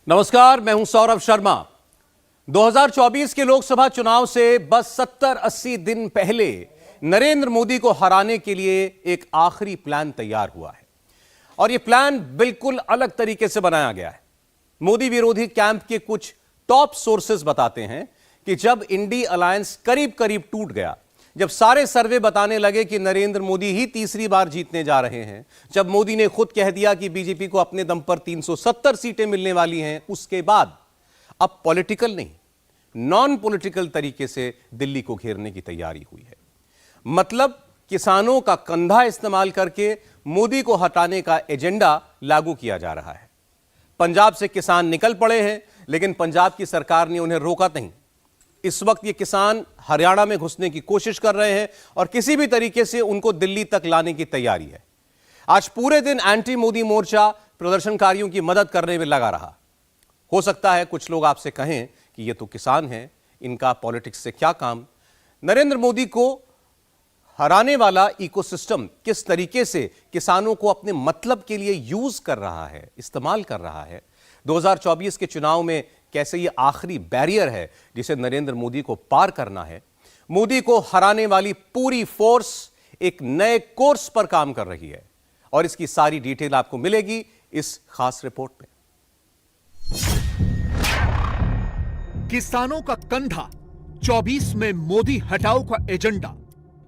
नमस्कार, मैं हूं सौरभ शर्मा। 2024 के लोकसभा चुनाव से बस 70-80 दिन पहले नरेंद्र मोदी को हराने के लिए एक आखिरी प्लान तैयार हुआ है और यह प्लान बिल्कुल अलग तरीके से बनाया गया है। मोदी विरोधी कैंप के कुछ टॉप सोर्सेज बताते हैं कि जब इंडी अलायंस करीब करीब टूट गया, जब सारे सर्वे बताने लगे कि नरेंद्र मोदी ही तीसरी बार जीतने जा रहे हैं, जब मोदी ने खुद कह दिया कि बीजेपी को अपने दम पर 370 सीटें मिलने वाली हैं, उसके बाद अब पॉलिटिकल नहीं, नॉन पॉलिटिकल तरीके से दिल्ली को घेरने की तैयारी हुई है। मतलब किसानों का कंधा इस्तेमाल करके मोदी को हटाने का एजेंडा लागू किया जा रहा है। पंजाब से किसान निकल पड़े हैं, लेकिन पंजाब की सरकार ने उन्हें रोका नहीं। इस वक्त ये किसान हरियाणा में घुसने की कोशिश कर रहे हैं और किसी भी तरीके से उनको दिल्ली तक लाने की तैयारी है। आज पूरे दिन एंटी मोदी मोर्चा प्रदर्शनकारियों की मदद करने में लगा रहा। हो सकता है कुछ लोग आपसे कहें कि ये तो किसान हैं, इनका पॉलिटिक्स से क्या काम। नरेंद्र मोदी को हराने वाला इकोसिस्टम किस तरीके से किसानों को अपने मतलब के लिए यूज कर रहा है, इस्तेमाल कर रहा है, 2024 के चुनाव में कैसे ये आखिरी बैरियर है जिसे नरेंद्र मोदी को पार करना है। मोदी को हराने वाली पूरी फोर्स एक नए कोर्स पर काम कर रही है और इसकी सारी डिटेल आपको मिलेगी इस खास रिपोर्ट में। किसानों का कंधा 24 में मोदी हटाओ का एजेंडा।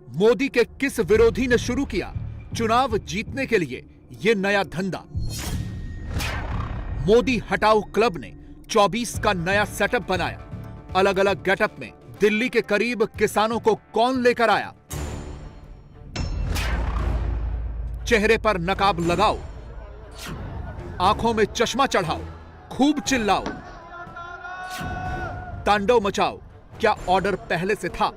मोदी के किस विरोधी ने शुरू किया चुनाव जीतने के लिए यह नया धंधा। मोदी हटाओ क्लब ने 24 का नया सेटअप बनाया। अलग अलग गेटअप में दिल्ली के करीब किसानों को कौन लेकर आया। चेहरे पर नकाब लगाओ, आंखों में चश्मा चढ़ाओ, खूब चिल्लाओ, तांडव मचाओ। क्या ऑर्डर पहले से था?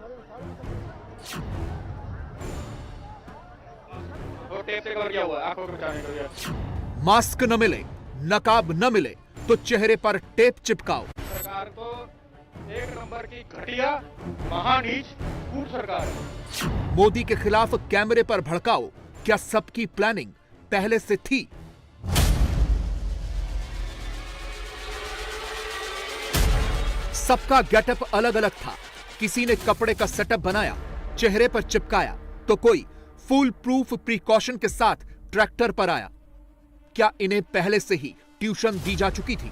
मास्क न मिले, नकाब न मिले तो चेहरे पर टेप चिपकाओ। सरकार को एक नंबर की घटिया महानीच कूट सरकार है। मोदी के खिलाफ कैमरे पर भड़काओ। क्या सबकी प्लानिंग पहले से थी? सबका गेटअप अलग अलग था। किसी ने कपड़े का सेटअप बनाया, चेहरे पर चिपकाया, तो कोई फुल प्रूफ प्रिकॉशन के साथ ट्रैक्टर पर आया। क्या इन्हें पहले से ही ट्यूशन दी जा चुकी थी?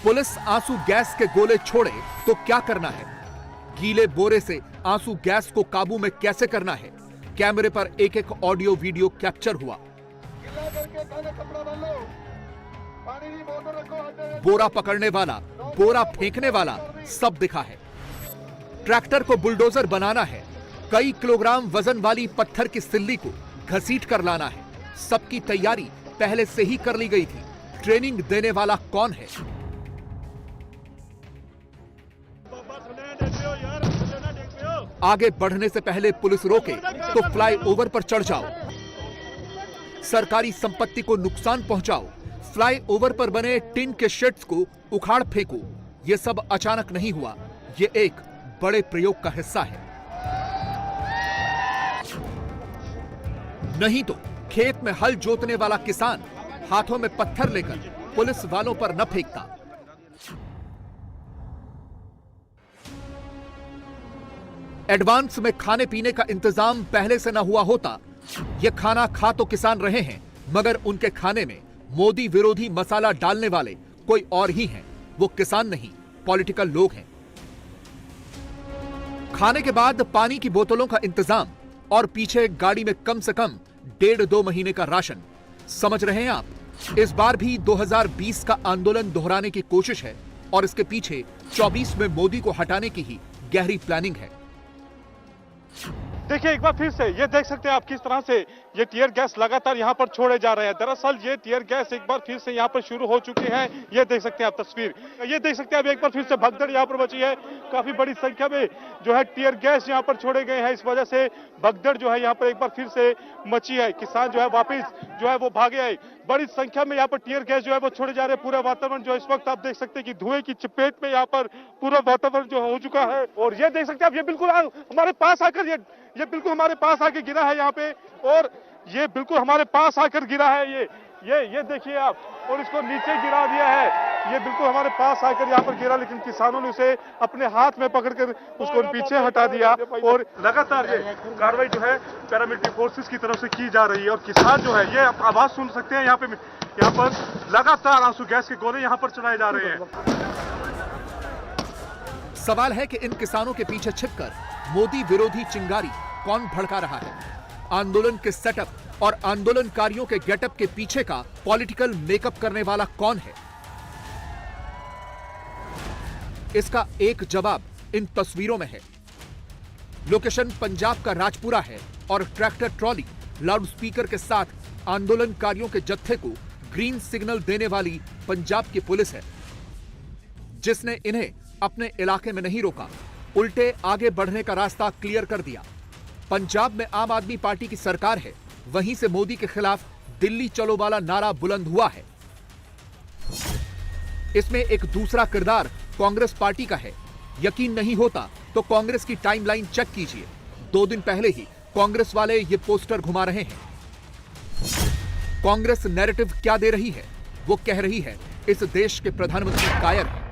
पुलिस आंसू गैस के गोले छोड़े तो क्या करना है? गीले बोरे से आंसू गैस को काबू में कैसे करना है? कैमरे पर एक एक ऑडियो वीडियो कैप्चर हुआ। बोरा पकड़ने वाला, बोरा फेंकने वाला सब दिखा है। ट्रैक्टर को बुलडोजर बनाना है। कई किलोग्राम वजन वाली पत्थर की सिल्ली को घसीट कर लाना है। सबकी तैयारी पहले से ही कर ली गई थी। ट्रेनिंग देने वाला कौन है? आगे बढ़ने से पहले पुलिस रोके तो फ्लाईओवर पर चढ़ जाओ। सरकारी संपत्ति को नुकसान पहुंचाओ। फ्लाईओवर पर बने टिन के शेड्स को उखाड़ फेंको। यह सब अचानक नहीं हुआ, यह एक बड़े प्रयोग का हिस्सा है। नहीं तो खेत में हल जोतने वाला किसान हाथों में पत्थर लेकर पुलिस वालों पर न फेंकता। एडवांस में खाने पीने का इंतजाम पहले से न हुआ होता। यह खाना खा तो किसान रहे हैं, मगर उनके खाने में मोदी विरोधी मसाला डालने वाले कोई और ही हैं। वो किसान नहीं, पॉलिटिकल लोग हैं। खाने के बाद पानी की बोतलों का इंतजाम और पीछे गाड़ी में कम से कम 1.5-2 महीने का राशन। समझ रहे हैं आप? इस बार भी 2020 का आंदोलन दोहराने की कोशिश है और इसके पीछे 24 में मोदी को हटाने की ही गहरी प्लानिंग है। देखिए एक बार फिर से ये देख सकते हैं आप किस तरह से ये टीयर गैस लगातार यहाँ पर छोड़े जा रहे हैं। दरअसल ये टीयर गैस एक बार फिर से यहाँ पर शुरू हो चुके हैं। ये देख सकते हैं आप तस्वीर, ये देख सकते हैं आप एक बार फिर से भगदड़ यहाँ पर मची है। काफी बड़ी संख्या में जो है टीयर गैस यहाँ पर छोड़े गए हैं। इस वजह से भगदड़ जो है यहाँ पर एक बार फिर से मची है। किसान जो है वापिस जो है वो भागे आए। बड़ी संख्या में यहाँ पर टीयर गैस जो है वो छोड़े जा रहे हैं। पूरा वातावरण जो इस वक्त आप देख सकते हैं कि धुएं की चपेट में यहाँ पर पूरा वातावरण जो हो चुका है। और ये देख सकते हैं आप, ये बिल्कुल हमारे पास आकर ये बिल्कुल हमारे पास आके गिरा है यहाँ पे। और ये बिल्कुल हमारे पास आकर गिरा है। ये देखिए आप, और इसको नीचे गिरा दिया है। ये बिल्कुल हमारे पास आकर यहाँ पर गिरा, लेकिन किसानों ने उसे अपने हाथ में पकड़कर उसको पीछे हटा दिया। और लगातार ये कार्रवाई जो है पैरामिलिट्री फोर्सेस की तरफ से की जा रही है। और किसान जो है, ये आवाज सुन सकते हैं, यहाँ पर लगातार आंसू गैस के गोले यहाँ पर चलाए जा रहे हैं। सवाल है कि इन किसानों के पीछे छिपकर मोदी विरोधी चिंगारी कौन भड़का रहा है? आंदोलन के सेटअप और आंदोलनकारियों के गेटअप के पीछे का पॉलिटिकल मेकअप करने वाला कौन है? इसका एक जवाब इन तस्वीरों में है। लोकेशन पंजाब का राजपुरा है और ट्रैक्टर ट्रॉली लाउडस्पीकर के साथ आंदोलनकारियों के जत्थे को ग्रीन सिग्नल देने वाली पंजाब की पुलिस है, जिसने इन्हें अपने इलाके में नहीं रोका, उल्टे आगे बढ़ने का रास्ता क्लियर कर दिया। पंजाब में आम आदमी पार्टी की सरकार है, वहीं से मोदी के खिलाफ दिल्ली चलो वाला नारा बुलंद हुआ है। इसमें एक दूसरा किरदार कांग्रेस पार्टी का है। यकीन नहीं होता तो कांग्रेस की टाइमलाइन चेक कीजिए। 2 दिन पहले ही कांग्रेस वाले ये पोस्टर घुमा रहे हैं। कांग्रेस नैरेटिव क्या दे रही है? वो कह रही है इस देश के प्रधानमंत्री कायर हैं।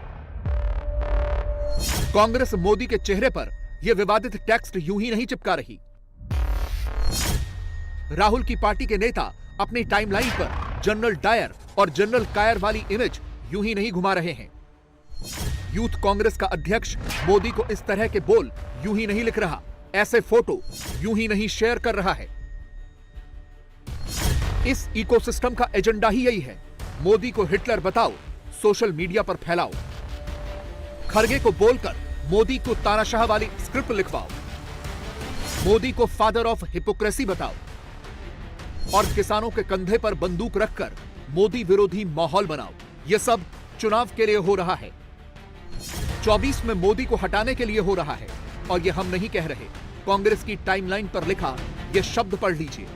कांग्रेस मोदी के चेहरे पर यह विवादित टेक्स्ट यूं ही नहीं चिपका रही। राहुल की पार्टी के नेता अपनी टाइमलाइन पर जनरल डायर और जनरल कायर वाली इमेज यूं ही नहीं घुमा रहे हैं। यूथ कांग्रेस का अध्यक्ष मोदी को इस तरह के बोल यूं ही नहीं लिख रहा, ऐसे फोटो यूं ही नहीं शेयर कर रहा है। इस इकोसिस्टम का एजेंडा ही यही है, मोदी को हिटलर बताओ, सोशल मीडिया पर फैलाओ। खरगे को बोलकर मोदी को तानाशाह वाली स्क्रिप्ट लिखवाओ, मोदी को फादर ऑफ हिपोक्रेसी बताओ और किसानों के कंधे पर बंदूक रखकर मोदी विरोधी माहौल बनाओ। यह सब चुनाव के लिए हो रहा है। 24 में मोदी को हटाने के लिए हो रहा है। और यह हम नहीं कह रहे, कांग्रेस की टाइमलाइन पर लिखा यह शब्द पढ़ लीजिए।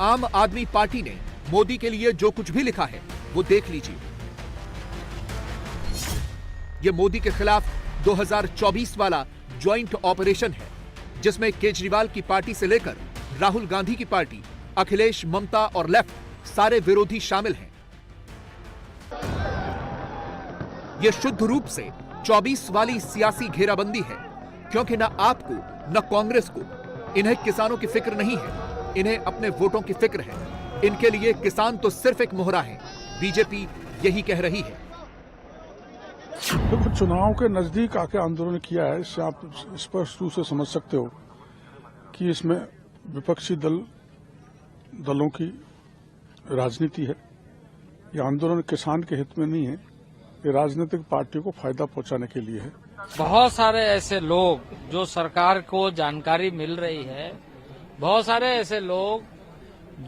आम आदमी पार्टी ने मोदी के लिए जो कुछ भी लिखा है वो देख लीजिए। यह मोदी के खिलाफ 2024 वाला ज्वाइंट ऑपरेशन है, जिसमें केजरीवाल की पार्टी से लेकर राहुल गांधी की पार्टी, अखिलेश, ममता और लेफ्ट सारे विरोधी शामिल हैं। यह शुद्ध रूप से 24 वाली सियासी घेराबंदी है, क्योंकि न आपको न कांग्रेस को इन्हें किसानों की फिक्र नहीं है, इन्हें अपने वोटों की फिक्र है। इनके लिए किसान तो सिर्फ एक मोहरा है। बीजेपी यही कह रही है। देखो, चुनाव के नजदीक आके आंदोलन किया है, इससे आप स्पष्ट रूप से समझ सकते हो कि इसमें विपक्षी दलों की राजनीति है। यह आंदोलन किसान के हित में नहीं है, ये राजनीतिक पार्टियों को फायदा पहुंचाने के लिए है। बहुत सारे ऐसे लोग जो सरकार को जानकारी मिल रही है, बहुत सारे ऐसे लोग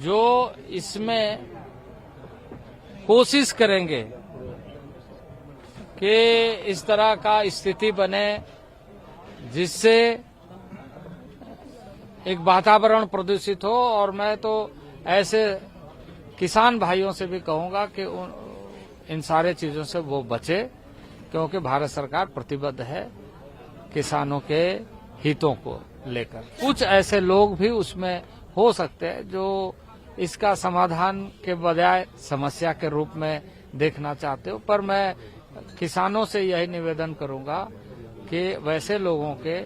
जो इसमें कोशिश करेंगे कि इस तरह का स्थिति बने जिससे एक वातावरण प्रदूषित हो। और मैं तो ऐसे किसान भाइयों से भी कहूंगा कि इन सारे चीजों से वो बचे, क्योंकि भारत सरकार प्रतिबद्ध है किसानों के हितों को लेकर। कुछ ऐसे लोग भी उसमें हो सकते हैं जो इसका समाधान के बजाय समस्या के रूप में देखना चाहते हो। पर मैं किसानों से यही निवेदन करूंगा कि वैसे लोगों के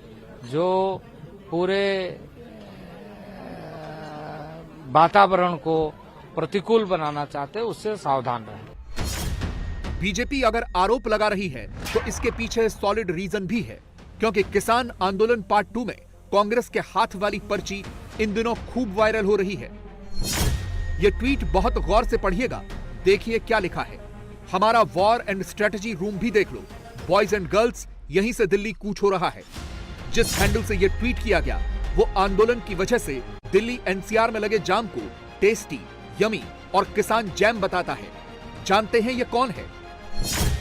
जो पूरे वातावरण को प्रतिकूल बनाना चाहते हैं, उससे सावधान रहें। बीजेपी अगर आरोप लगा रही है तो इसके पीछे सॉलिड रीजन भी है, क्योंकि किसान आंदोलन पार्ट 2 में कांग्रेस के हाथ वाली पर्ची इन दिनों खूब वायरल हो रही है। यह ट्वीट बहुत गौर से पढ़िएगा, देखिए क्या लिखा है। हमारा वॉर एंड स्ट्रेटजी रूम भी देख लो, बॉयज एंड गर्ल्स यहीं से दिल्ली कूच हो रहा है। जिस हैंडल से यह ट्वीट किया गया वो आंदोलन की वजह से दिल्ली एनसीआर में लगे जाम को टेस्टी, यमी और किसान जैम बताता है। जानते हैं ये कौन है?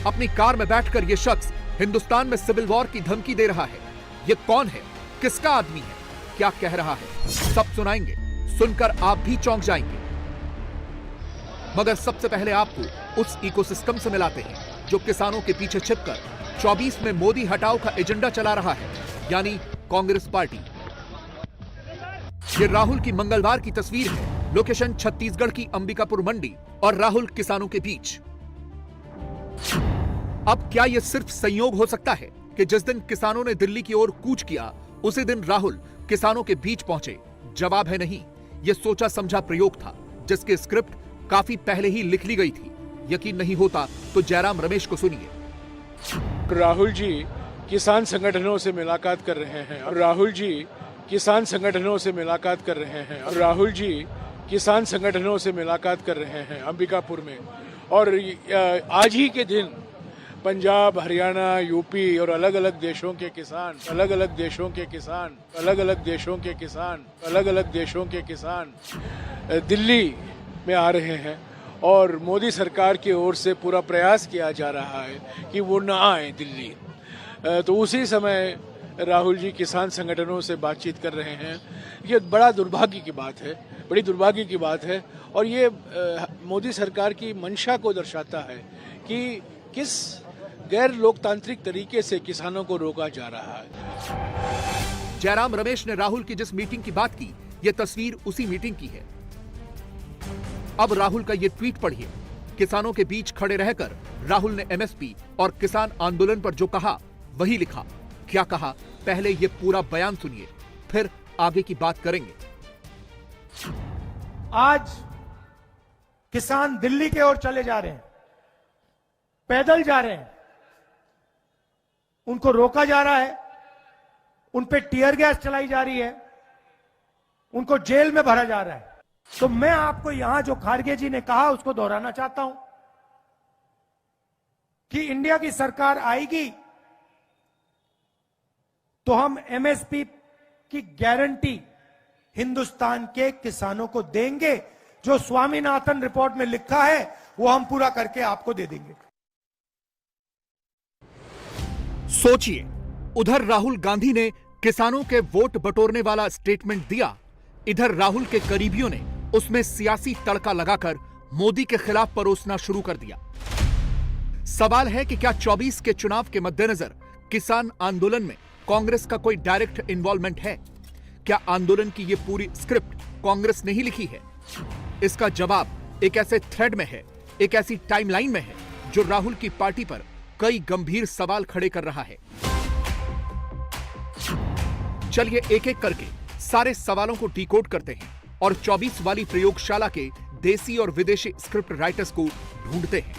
अपनी कार में बैठकर यह शख्स हिंदुस्तान में सिविल वॉर की धमकी दे रहा है। ये कौन है? किसका आदमी है? क्या कह रहा है? सब सुनाएंगे, सुनकर आप भी चौंक जाएंगे। मगर सबसे पहले आपको उस इकोसिस्टम से मिलाते हैं जो किसानों के पीछे छिपकर 24 में मोदी हटाओ का एजेंडा चला रहा है, यानी कांग्रेस पार्टी। ये राहुल की मंगलवार की तस्वीर है। लोकेशन छत्तीसगढ़ की अंबिकापुर मंडी और राहुल किसानों के बीच। अब क्या यह सिर्फ संयोग हो सकता है कि जिस दिन किसानों ने दिल्ली की ओर कूच किया उसी दिन राहुल किसानों के बीच पहुंचे? जवाब है नहीं। यह सोचा समझा प्रयोग था जिसकी स्क्रिप्ट काफी पहले ही लिख ली गई थी। यकीन नहीं होता तो जयराम रमेश को सुनिए। राहुल जी किसान संगठनों से मुलाकात कर रहे हैं और राहुल जी किसान संगठनों से मुलाकात कर रहे हैं और राहुल जी किसान संगठनों से मुलाकात कर रहे हैं अंबिकापुर में। और आज ही के दिन पंजाब, हरियाणा, यूपी और अलग अलग देशों के किसान दिल्ली में आ रहे हैं और मोदी सरकार की ओर से पूरा प्रयास किया जा रहा है कि वो न आए दिल्ली। तो उसी समय राहुल जी किसान संगठनों से बातचीत कर रहे हैं। ये बड़ा दुर्भाग्य की बात है, बड़ी दुर्भाग्य की बात है और ये मोदी सरकार की मंशा को दर्शाता है कि किस गैर लोकतांत्रिक तरीके से किसानों को रोका जा रहा है। जयराम रमेश ने राहुल की जिस मीटिंग की बात की, यह तस्वीर उसी मीटिंग की है। अब राहुल का यह ट्वीट पढ़िए। किसानों के बीच खड़े रहकर राहुल ने एमएसपी और किसान आंदोलन पर जो कहा वही लिखा। क्या कहा, पहले यह पूरा बयान सुनिए, फिर आगे की बात करेंगे। आज किसान दिल्ली की ओर चले जा रहे हैं, पैदल जा रहे हैं, उनको रोका जा रहा है, उन पे टीयर गैस चलाई जा रही है, उनको जेल में भरा जा रहा है। तो मैं आपको यहां जो खारगे जी ने कहा उसको दोहराना चाहता हूं कि इंडिया की सरकार आएगी तो हम एमएसपी की गारंटी हिंदुस्तान के किसानों को देंगे। जो स्वामीनाथन रिपोर्ट में लिखा है वो हम पूरा करके आपको दे देंगे। सोचिए, उधर राहुल गांधी ने किसानों के वोट बटोरने वाला स्टेटमेंट दिया, इधर राहुल के करीबियों ने उसमें सियासी तड़का लगाकर मोदी के खिलाफ परोसना शुरू कर दिया। सवाल है कि क्या 24 के चुनाव के मद्देनजर किसान आंदोलन में कांग्रेस का कोई डायरेक्ट इन्वॉल्वमेंट है? क्या आंदोलन की यह पूरी स्क्रिप्ट कांग्रेस ने ही लिखी है? इसका जवाब एक ऐसे थ्रेड में है, एक ऐसी टाइमलाइन में है जो राहुल की पार्टी पर कई गंभीर सवाल खड़े कर रहा है। चलिए एक एक करके सारे सवालों को डिकोड करते हैं और 24 वाली प्रयोगशाला के देसी और विदेशी स्क्रिप्ट राइटर्स को ढूंढते हैं।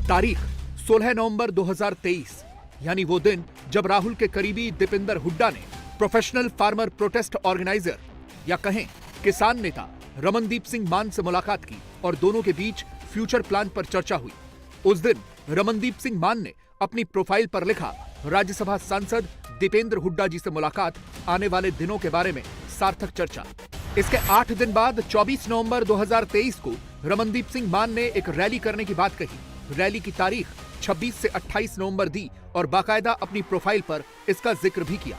तारीख 16 नवंबर 2023, यानी वो दिन जब राहुल के करीबी दीपेंद्र हुड्डा ने प्रोफेशनल फार्मर प्रोटेस्ट ऑर्गेनाइजर या कहें किसान नेता रमनदीप सिंह मान से मुलाकात की और दोनों के बीच फ्यूचर प्लान पर चर्चा हुई। उस दिन रमनदीप सिंह मान ने अपनी प्रोफाइल पर लिखा, राज्यसभा सांसद दीपेंद्र हुड्डा जी से मुलाकात, आने वाले दिनों के बारे में सार्थक चर्चा। इसके 8 दिन बाद 24 नवंबर 2023 को रमनदीप सिंह मान ने एक रैली करने की बात कही। रैली की तारीख 26 से 28 नवंबर दी और बाकायदा अपनी प्रोफाइल पर इसका जिक्र भी किया।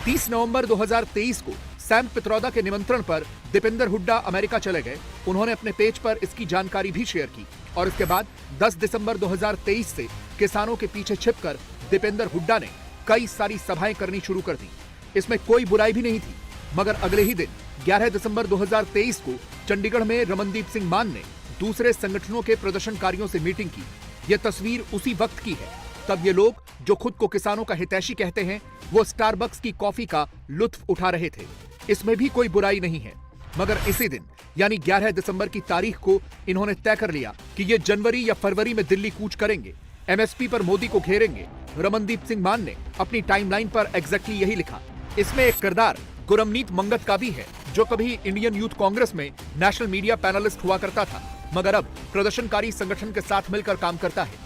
30 नवंबर 2023 को सैम पित्रोदा के निमंत्रण पर दीपेंद्र हुड्डा अमेरिका चले गए। उन्होंने अपने पेज पर इसकी जानकारी भी शेयर की और इसके बाद 10 दिसंबर 2023 से किसानों के पीछे छिपकर दीपेंद्र हुड्डा ने कई सारी सभाएं करनी शुरू कर दी। इसमें कोई बुराई भी नहीं थी, मगर अगले ही दिन 11 दिसंबर 2023 को चंडीगढ़ में रमनदीप सिंह मान ने दूसरे संगठनों के प्रदर्शनकारियों से मीटिंग की। यह तस्वीर उसी वक्त की है, तब ये लोग जो खुद को किसानों का हितैषी कहते हैं, वो स्टारबक्स की कॉफी का लुत्फ उठा रहे थे। इसमें भी कोई बुराई नहीं है, मगर इसी दिन यानी 11 दिसंबर की तारीख को इन्होंने तय कर लिया कि ये जनवरी या फरवरी में दिल्ली कूच करेंगे, एमएसपी पर मोदी को घेरेंगे। रमनदीप सिंह मान ने अपनी टाइमलाइन पर एग्जैक्टली यही लिखा। इसमें एक किरदार गुरमीत मंगत का भी है, जो कभी इंडियन यूथ कांग्रेस में नेशनल मीडिया पैनलिस्ट हुआ करता था, मगर अब प्रदर्शनकारी संगठन के साथ मिलकर काम करता है।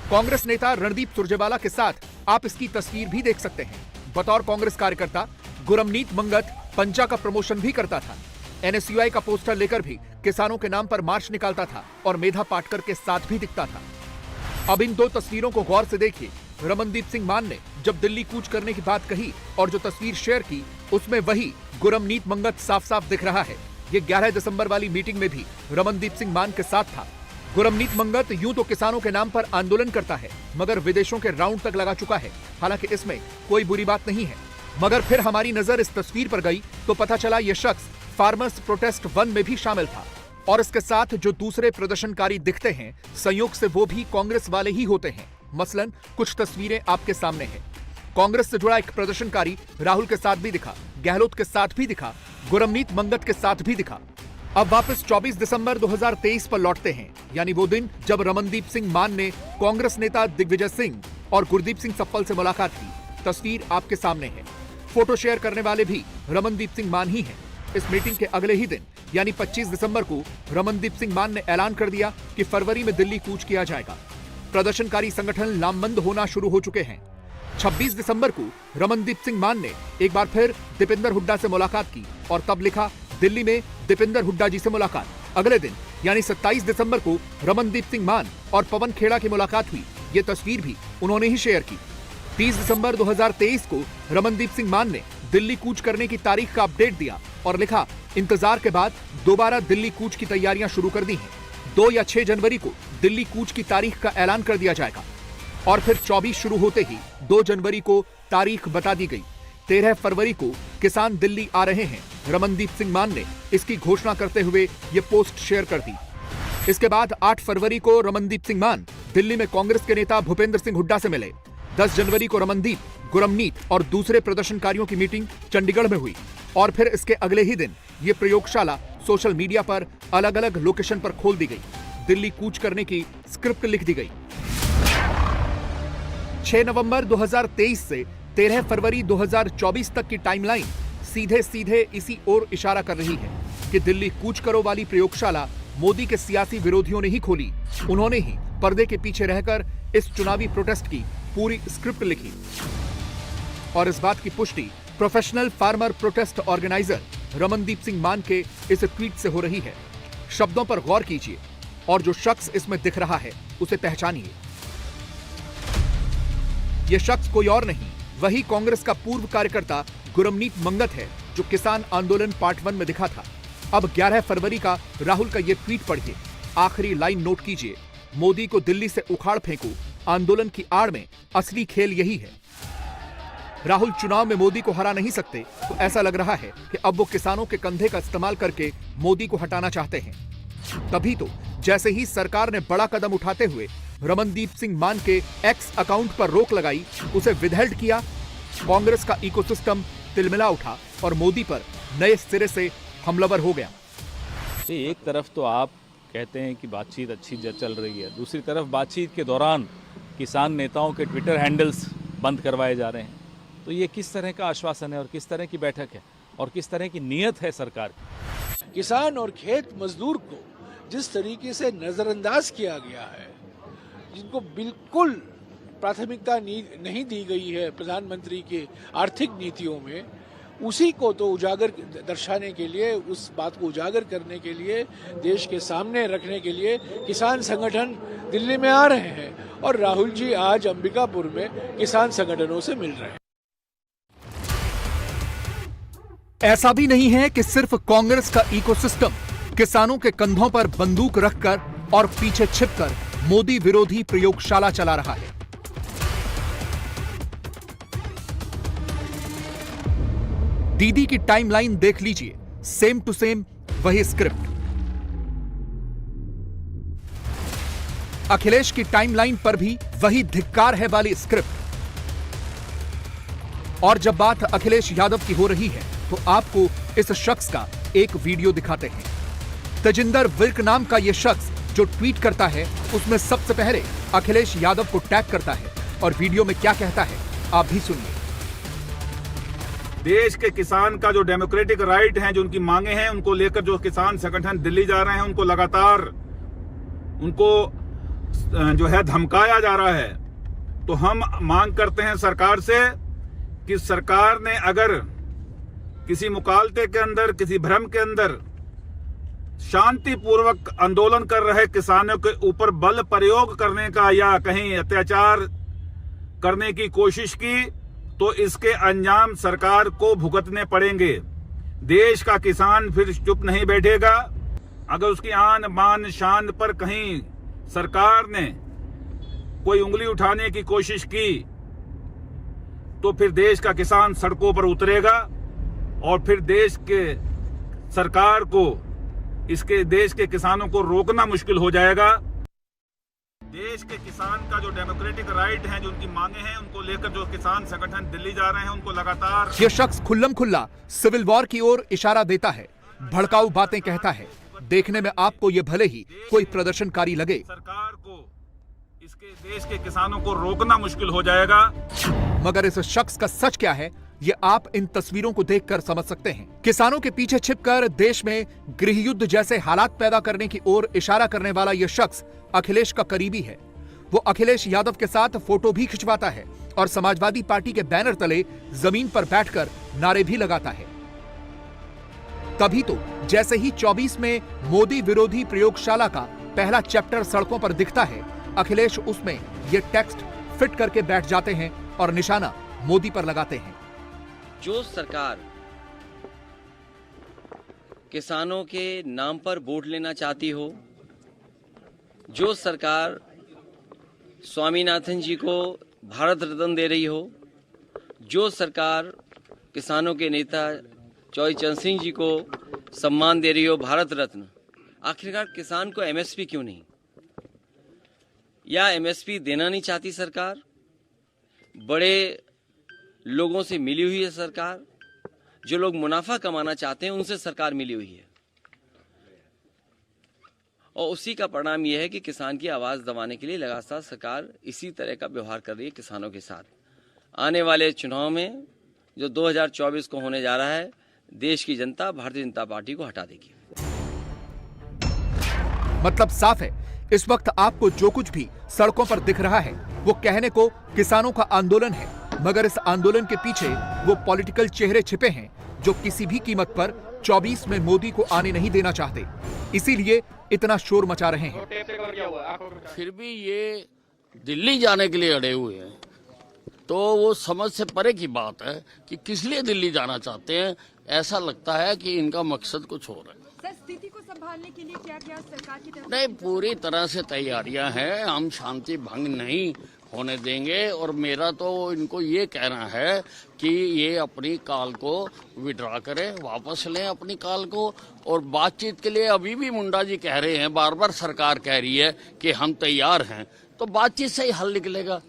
कांग्रेस नेता रणदीप सुरजेवाला के साथ आप इसकी तस्वीर भी देख सकते हैं। बतौर कांग्रेस कार्यकर्ता गुरमीत मंगत पंचा का प्रमोशन भी करता था। एनएसयूआई का पोस्टर लेकर भी किसानों के नाम पर मार्च निकालता था और मेधा पाटकर के साथ भी दिखता था। अब इन दो तस्वीरों को गौर से देखिए। रमनदीप सिंह मान ने जब दिल्ली कूच करने की बात कही और जो तस्वीर शेयर की, उसमें वही गुरमीत मंगत साफ साफ दिख रहा है। ये 11 दिसंबर वाली मीटिंग में भी रमनदीप सिंह मान के साथ था। गुरमीत मंगत यूं तो किसानों के नाम पर आंदोलन करता है, मगर विदेशों के राउंड तक लगा चुका है। हालांकि इसमें कोई बुरी बात नहीं है। मगर फिर हमारी नजर इस तस्वीर पर गई तो पता चला यह शख्स फार्मर्स प्रोटेस्ट 1 में भी शामिल था और इसके साथ जो दूसरे प्रदर्शनकारी दिखते हैं संयोग से वो भी कांग्रेस वाले ही होते हैं। मसलन कुछ तस्वीरें आपके सामने हैं। कांग्रेस से जुड़ा एक प्रदर्शनकारी राहुल के साथ भी दिखा, गहलोत के साथ भी दिखा, गुरमीत मंगत के साथ भी दिखा। अब वापस 24 दिसंबर 2023 पर लौटते हैं, यानी वो दिन जब रमनदीप सिंह मान ने कांग्रेस नेता दिग्विजय सिंह और गुरदीप सिंह सप्पल से मुलाकात की। तस्वीर आपके सामने है। फोटो शेयर करने वाले भी रमनदीप सिंह मान ही हैं। इस मीटिंग के अगले ही दिन यानी 25 दिसंबर को रमनदीप सिंह मान ने ऐलान कर दिया कि फरवरी में दिल्ली कूच किया जाएगा। प्रदर्शनकारी संगठन लामबंद होना शुरू हो चुके हैं। 26 दिसंबर को रमनदीप सिंह मान ने एक बार फिर दीपेंद्र हुड्डा से मुलाकात की और तब लिखा दिल्ली में दीपेंद्र हुड्डा जी से मुलाकात। अगले दिन यानी 27 दिसंबर को रमनदीप सिंह मान और पवन खेड़ा की मुलाकात हुई। ये तस्वीर भी उन्होंने ही शेयर की। 30 दिसंबर 2023 को रमनदीप सिंह मान ने दिल्ली कूच करने की तारीख का अपडेट दिया और लिखा इंतजार के बाद दोबारा दिल्ली कूच की तैयारियां शुरू कर दी हैं। 2 या 6 जनवरी को दिल्ली कूच की तारीख का ऐलान कर दिया जाएगा और फिर 24 शुरू होते ही 2 जनवरी को तारीख बता दी गई। 13 फरवरी को किसान दिल्ली आ रहे हैं। रमनदीप सिंह मान ने इसकी घोषणा करते हुए ये पोस्ट शेयर कर दी। इसके बाद 8 फरवरी को रमनदीप सिंह मान दिल्ली में कांग्रेस के नेता भूपेंद्र सिंह हुड्डा से मिले। 10 जनवरी को रमनदीप, गुरमीत और दूसरे प्रदर्शनकारियों की मीटिंग चंडीगढ़ में हुई और फिर इसके अगले ही दिन ये प्रयोगशाला सोशल मीडिया पर अलग अलग लोकेशन पर खोल दी गई। दिल्ली कूच करने की स्क्रिप्ट लिख दी गई। 6 नवंबर 2023 से 13 फरवरी 2024 तक की टाइमलाइन सीधे सीधे इसी ओर इशारा कर रही है कि दिल्ली कूच करो वाली प्रयोगशाला मोदी के सियासी विरोधियों ने ही खोली। उन्होंने ही पर्दे के पीछे रहकर इस चुनावी प्रोटेस्ट की पूरी स्क्रिप्ट लिखी और इस बात की पुष्टि professional farmer protest organiser Ramandeep Singh मान के इस ट्वीट से हो रही है। शब्दों पर गौर कीजिए और जो शख्स इसमें दिख रहा है उसे पहचानिए। यह शख्स कोई और नहीं, वही कांग्रेस का पूर्व कार्यकर्ता गुरमीत मंगत है जो किसान आंदोलन पार्ट 1 में दिखा था। अब 11 फरवरी का राहुल का यह ट्वीट पढ़िए। आखिरी लाइन नोट कीजिए, मोदी को दिल्ली से उखाड़ फेंको, आंदोलन की आड़ में असली खेल यही है। राहुल चुनाव में मोदी को हरा नहीं सकते तो ऐसा लग रहा है कि अब वो किसानों के कंधे का इस्तेमाल करके मोदी को हटाना चाहते हैं। तभी तो जैसे ही सरकार ने बड़ा कदम उठाते हुए रमनदीप सिंह मान के एक्स अकाउंट पर रोक लगाई, उसे विदहेल्ड किया, कांग्रेस का इकोसिस्टम तिलमिला उठा और मोदी पर नए सिरे से हमलावर हो गया। एक तरफ तो आप कहते हैं कि बातचीत अच्छी चल रही है, दूसरी तरफ बातचीत के दौरान किसान नेताओं के ट्विटर हैंडल्स बंद करवाए जा रहे हैं। तो ये किस तरह का आश्वासन है और किस तरह की बैठक है और किस तरह की नीयत है सरकार की? किसान और खेत मजदूर को जिस तरीके से नजरअंदाज किया गया है, जिनको बिल्कुल प्राथमिकता नहीं दी गई है प्रधानमंत्री की आर्थिक नीतियों में, उसी को तो उजागर दर्शाने के लिए, उस बात को उजागर करने के लिए, देश के सामने रखने के लिए किसान संगठन दिल्ली में आ रहे हैं और राहुल जी आज अंबिकापुर में किसान संगठनों से मिल रहे हैं। ऐसा भी नहीं है कि सिर्फ कांग्रेस का इकोसिस्टम किसानों के कंधों पर बंदूक रखकर और पीछे छिपकर मोदी विरोधी प्रयोगशाला चला रहा है। दीदी की टाइमलाइन देख लीजिए, सेम टू सेम वही स्क्रिप्ट। अखिलेश की टाइमलाइन पर भी वही धिक्कार है वाली स्क्रिप्ट। और जब बात अखिलेश यादव की हो रही है तो आपको इस शख्स का एक वीडियो दिखाते हैं। तेजिंदर विर्क नाम का यह शख्स जो ट्वीट करता है उसमें सबसे पहले अखिलेश यादव को टैग करता है और वीडियो में क्या कहता है आप भी सुनिए। देश के किसान का जो डेमोक्रेटिक राइट है, जो उनकी मांगे हैं, उनको लेकर जो किसान संगठन दिल्ली जा रहे हैं, उनको लगातार जो है धमकाया जा रहा है। तो हम मांग करते हैं सरकार से कि सरकार ने अगर किसी मुकालते के अंदर, किसी भ्रम के अंदर शांतिपूर्वक आंदोलन कर रहे किसानों के ऊपर बल प्रयोग करने का या कहीं अत्याचार करने की कोशिश की तो इसके अंजाम सरकार को भुगतने पड़ेंगे। देश का किसान फिर चुप नहीं बैठेगा। अगर उसकी आन बान शान पर कहीं सरकार ने कोई उंगली उठाने की कोशिश की तो फिर देश का किसान सड़कों पर उतरेगा और फिर देश के सरकार को इसके देश के किसानों को रोकना मुश्किल हो जाएगा। देश के किसान का जो डेमोक्रेटिक राइट है, जो उनकी मांगे हैं, उनको लेकर जो किसान संगठन दिल्ली जा रहे हैं, उनको लगातार ये शख्स खुल्लम खुल्ला सिविल वॉर की ओर इशारा देता है, भड़काऊ बातें कहता है। देखने में आपको ये भले ही कोई प्रदर्शनकारी लगे, सरकार को इसके देश के किसानों को रोकना मुश्किल हो जाएगा। मगर इस शख्स का सच क्या है, ये आप इन तस्वीरों को देखकर समझ सकते हैं। किसानों के पीछे छिपकर देश में गृह युद्ध जैसे हालात पैदा करने की ओर इशारा करने वाला यह शख्स अखिलेश का करीबी है। वो अखिलेश यादव के साथ फोटो भी खिंचवाता है और समाजवादी पार्टी के बैनर तले जमीन पर बैठकर नारे भी लगाता है। तभी तो जैसे ही 24 में मोदी विरोधी प्रयोगशाला का पहला चैप्टर सड़कों पर दिखता है, अखिलेश उसमें ये टेक्स्ट फिट करके बैठ जाते हैं और निशाना मोदी पर लगाते हैं। जो सरकार किसानों के नाम पर वोट लेना चाहती हो, जो सरकार स्वामीनाथन जी को भारत रत्न दे रही हो, जो सरकार किसानों के नेता चौधरी चरण सिंह जी को सम्मान दे रही हो, भारत रत्न, आखिरकार किसान को एमएसपी क्यों नहीं? या एमएसपी देना नहीं चाहती सरकार? बड़े लोगों से मिली हुई है सरकार, जो लोग मुनाफा कमाना चाहते हैं उनसे सरकार मिली हुई है, और उसी का परिणाम यह है कि किसान की आवाज दबाने के लिए लगातार सरकार इसी तरह का व्यवहार कर रही है किसानों के साथ। आने वाले चुनाव में जो 2024 को होने जा रहा है, देश की जनता भारतीय जनता पार्टी को हटा देगी। मतलब साफ है, इस वक्त आपको जो कुछ भी सड़कों पर दिख रहा है वो कहने को किसानों का आंदोलन है, मगर इस आंदोलन के पीछे वो पॉलिटिकल चेहरे छिपे हैं जो किसी भी कीमत पर 24 में मोदी को आने नहीं देना चाहते, इसीलिए इतना शोर मचा रहे हैं। फिर भी ये दिल्ली जाने के लिए अड़े हुए हैं, तो वो समझ से परे की बात है कि किस लिए दिल्ली जाना चाहते हैं। ऐसा लगता है कि इनका मकसद कुछ और है। सर, स्थिति को संभालने के लिए क्या क्या सरकार की तरफ? नहीं, पूरी तरह से तैयारियां हैं, हम शांति भंग नहीं होने देंगे। और मेरा तो इनको ये कहना है कि ये अपनी कॉल को विड्रॉ करें, वापस लें अपनी कॉल को। और बातचीत के लिए अभी भी मुंडा जी कह रहे हैं, बार बार सरकार कह रही है कि हम तैयार हैं, तो बातचीत से ही हल निकलेगा।